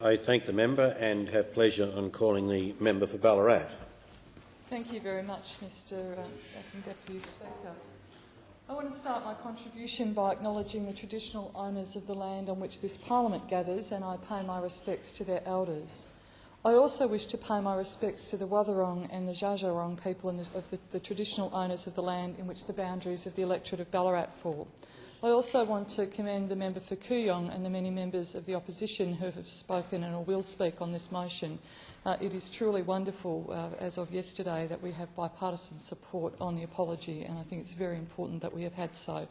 I thank the member and have pleasure on calling the member for Ballarat. Thank you very much, Mr Acting Deputy Speaker. I want to start my contribution by acknowledging the traditional owners of the land on which this parliament gathers, and I pay my respects to their elders. I also wish to pay my respects to the Wathaurong and the Dja Dja Wurrung people of the traditional owners of the land in which the boundaries of the electorate of Ballarat fall. I also want to commend the member for Kooyong and the many members of the opposition who have spoken and or will speak on this motion. It is truly wonderful, as of yesterday, that we have bipartisan support on the apology, and I think it's very important that we have had so.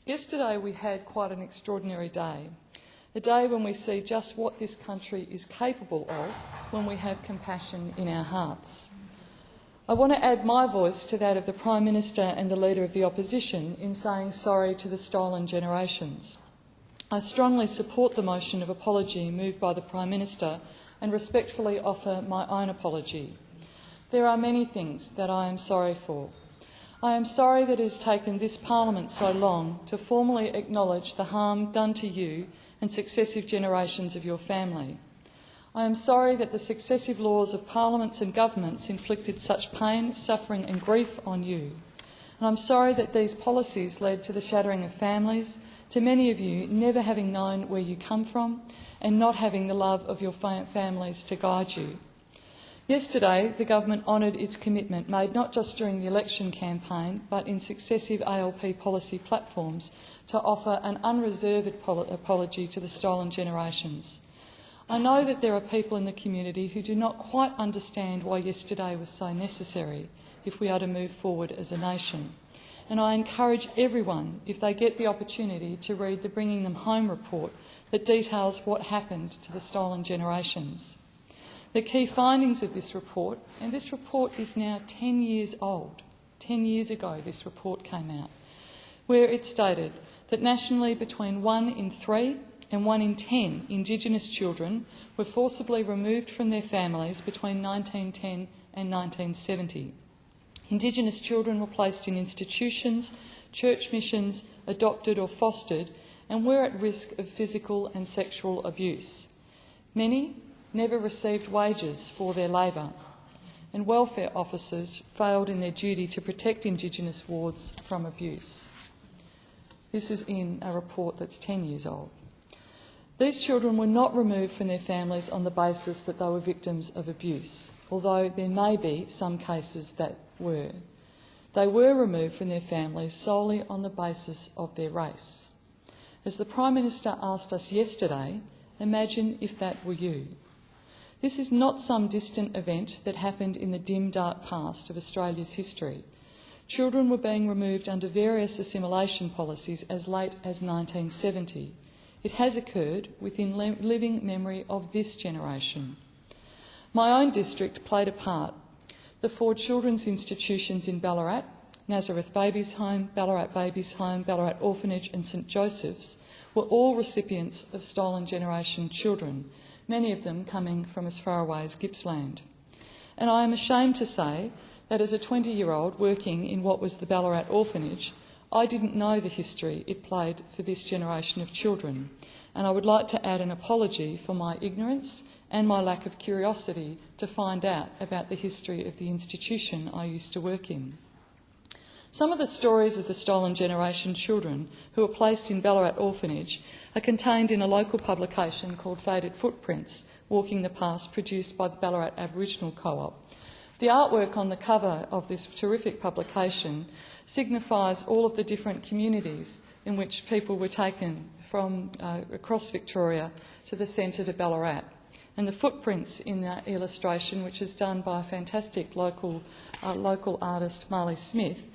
Yesterday we had quite an extraordinary day, a day when we see just what this country is capable of when we have compassion in our hearts. I want to add my voice to that of the Prime Minister and the Leader of the Opposition in saying sorry to the stolen generations. I strongly support the motion of apology moved by the Prime Minister and respectfully offer my own apology. There are many things that I am sorry for. I am sorry that it has taken this Parliament so long to formally acknowledge the harm done to you and successive generations of your family. I am sorry that the successive laws of parliaments and governments inflicted such pain, suffering and grief on you. And I'm sorry that these policies led to the shattering of families, to many of you never having known where you come from and not having the love of your families to guide you. Yesterday, the government honoured its commitment made not just during the election campaign but in successive ALP policy platforms to offer an unreserved apology to the stolen generations. I know that there are people in the community who do not quite understand why yesterday was so necessary if we are to move forward as a nation. And I encourage everyone, if they get the opportunity, to read the Bringing Them Home report that details what happened to the stolen generations. The key findings of this report, and this report is now 10 years old, 10 years ago this report came out, where it stated that nationally between 1 in 3 and 1 in 10 Indigenous children were forcibly removed from their families between 1910 and 1970. Indigenous children were placed in institutions, church missions, adopted or fostered, and were at risk of physical and sexual abuse. Many never received wages for their labour, and welfare officers failed in their duty to protect Indigenous wards from abuse. This is in a report that's 10 years old. These children were not removed from their families on the basis that they were victims of abuse, although there may be some cases that were. They were removed from their families solely on the basis of their race. As the Prime Minister asked us yesterday, imagine if that were you. This is not some distant event that happened in the dim, dark past of Australia's history. Children were being removed under various assimilation policies as late as 1970. It has occurred within living memory of this generation. My own district played a part. The 4 children's institutions in Ballarat, Nazareth Babies Home, Ballarat Babies Home, Ballarat Orphanage and St Joseph's, were all recipients of stolen generation children, many of them coming from as far away as Gippsland. And I am ashamed to say that as a 20-year-old working in what was the Ballarat Orphanage, I didn't know the history it played for this generation of children, and I would like to add an apology for my ignorance and my lack of curiosity to find out about the history of the institution I used to work in. Some of the stories of the stolen generation children who were placed in Ballarat Orphanage are contained in a local publication called Faded Footprints, Walking the Past, produced by the Ballarat Aboriginal Co-op. The artwork on the cover of this terrific publication signifies all of the different communities in which people were taken from across Victoria to the centre to Ballarat. And the footprints in that illustration, which is done by a fantastic local artist, Marley Smith,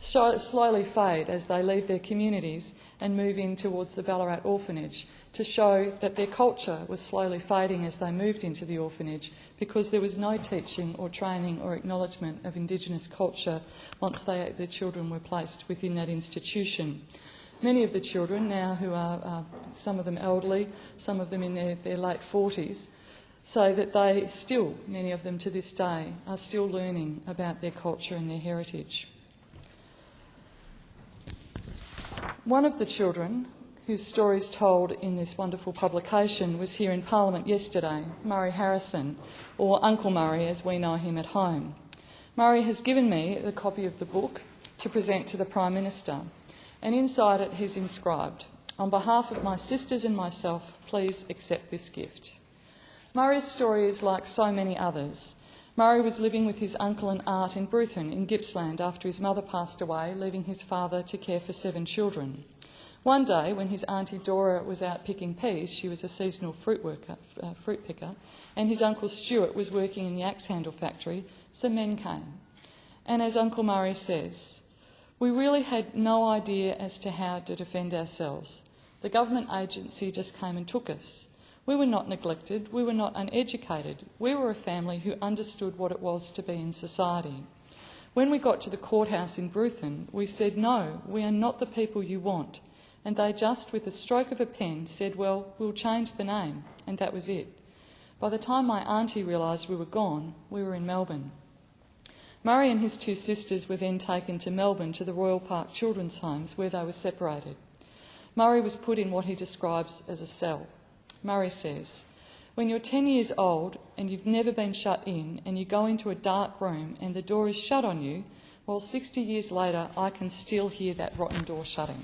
slowly fade as they leave their communities and move in towards the Ballarat orphanage, to show that their culture was slowly fading as they moved into the orphanage, because there was no teaching or training or acknowledgement of Indigenous culture once the children were placed within that institution. Many of the children now, who are some of them elderly, some of them in their late 40s, say that they still, many of them to this day, are still learning about their culture and their heritage. One of the children whose story is told in this wonderful publication, was here in Parliament yesterday, Murray Harrison, or Uncle Murray as we know him at home. Murray has given me a copy of the book to present to the Prime Minister, and inside it he's inscribed, "On behalf of my sisters and myself, please accept this gift." Murray's story is like so many others. Murray was living with his uncle and aunt in Bruthen in Gippsland after his mother passed away, leaving his father to care for 7 children. One day, when his auntie Dora was out picking peas, she was a seasonal fruit picker, and his uncle Stuart was working in the axe handle factory, some men came. And as Uncle Murray says, "We really had no idea as to how to defend ourselves. The government agency just came and took us. We were not neglected, we were not uneducated. We were a family who understood what it was to be in society. When we got to the courthouse in Bruthen, we said, 'No, we are not the people you want.' And they just, with a stroke of a pen, said, 'Well, we'll change the name,' and that was it. By the time my auntie realised we were gone, we were in Melbourne." Murray and his 2 sisters were then taken to Melbourne to the Royal Park Children's Homes, where they were separated. Murray was put in what he describes as a cell. Murray says, "When you're 10 years old and you've never been shut in and you go into a dark room and the door is shut on you, well, 60 years later I can still hear that rotten door shutting."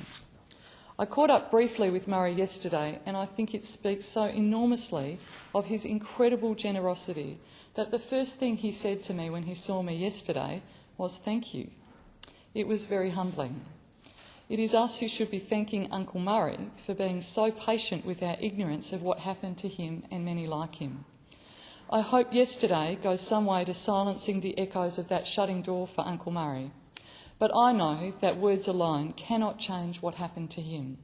I caught up briefly with Murray yesterday, and I think it speaks so enormously of his incredible generosity that the first thing he said to me when he saw me yesterday was "thank you." It was very humbling. It is us who should be thanking Uncle Murray for being so patient with our ignorance of what happened to him and many like him. I hope yesterday goes some way to silencing the echoes of that shutting door for Uncle Murray. But I know that words alone cannot change what happened to him.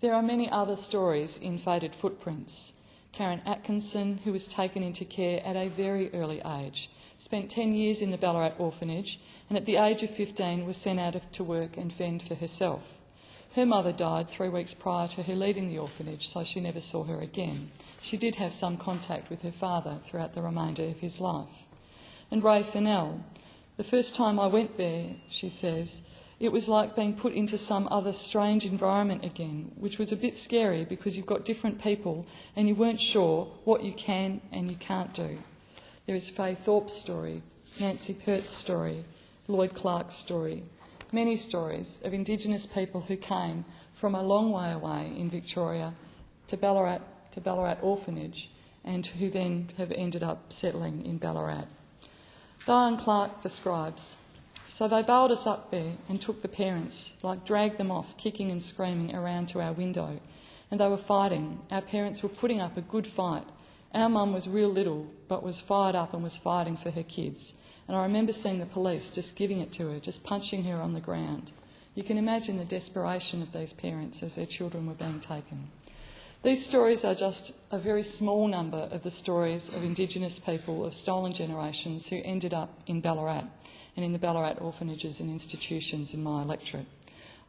There are many other stories in Faded Footprints. Karen Atkinson, who was taken into care at a very early age, spent 10 years in the Ballarat orphanage, and at the age of 15 was sent out to work and fend for herself. Her mother died 3 weeks prior to her leaving the orphanage, so she never saw her again. She did have some contact with her father throughout the remainder of his life. And Ray Fennell, "The first time I went there," she says, "it was like being put into some other strange environment again, which was a bit scary because you've got different people and you weren't sure what you can and you can't do." There is Faye Thorpe's story, Nancy Pert's story, Lloyd Clark's story, many stories of Indigenous people who came from a long way away in Victoria to Ballarat Orphanage, and who then have ended up settling in Ballarat. Diane Clark describes, "So they bailed us up there and took the parents, dragged them off, kicking and screaming around to our window. And they were fighting. Our parents were putting up a good fight. Our mum was real little, but was fired up and was fighting for her kids. And I remember seeing the police just giving it to her, just punching her on the ground." You can imagine the desperation of these parents as their children were being taken. These stories are just a very small number of the stories of Indigenous people of stolen generations who ended up in Ballarat and in the Ballarat orphanages and institutions in my electorate.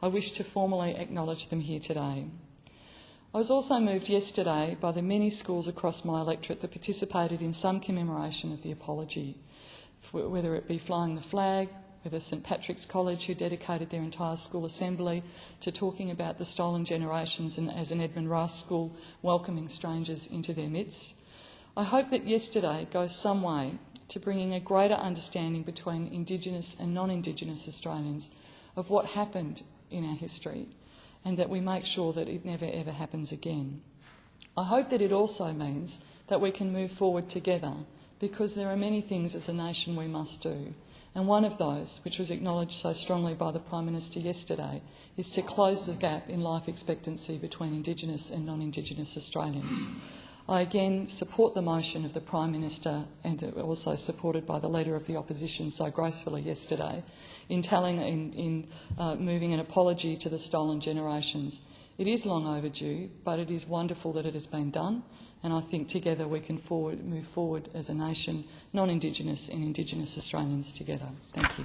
I wish to formally acknowledge them here today. I was also moved yesterday by the many schools across my electorate that participated in some commemoration of the apology, whether it be flying the flag, whether St Patrick's College, who dedicated their entire school assembly to talking about the stolen generations, and as an Edmund Rice school welcoming strangers into their midst. I hope that yesterday goes some way to bringing a greater understanding between Indigenous and non-Indigenous Australians of what happened in our history, and that we make sure that it never ever happens again. I hope that it also means that we can move forward together, because there are many things as a nation we must do. And one of those, which was acknowledged so strongly by the Prime Minister yesterday, is to close the gap in life expectancy between Indigenous and non-Indigenous Australians. I again support the motion of the Prime Minister, and also supported by the Leader of the Opposition so gracefully yesterday, in moving an apology to the stolen generations. It is long overdue, but it is wonderful that it has been done, and I think together we can move forward as a nation, non-Indigenous and Indigenous Australians together. Thank you.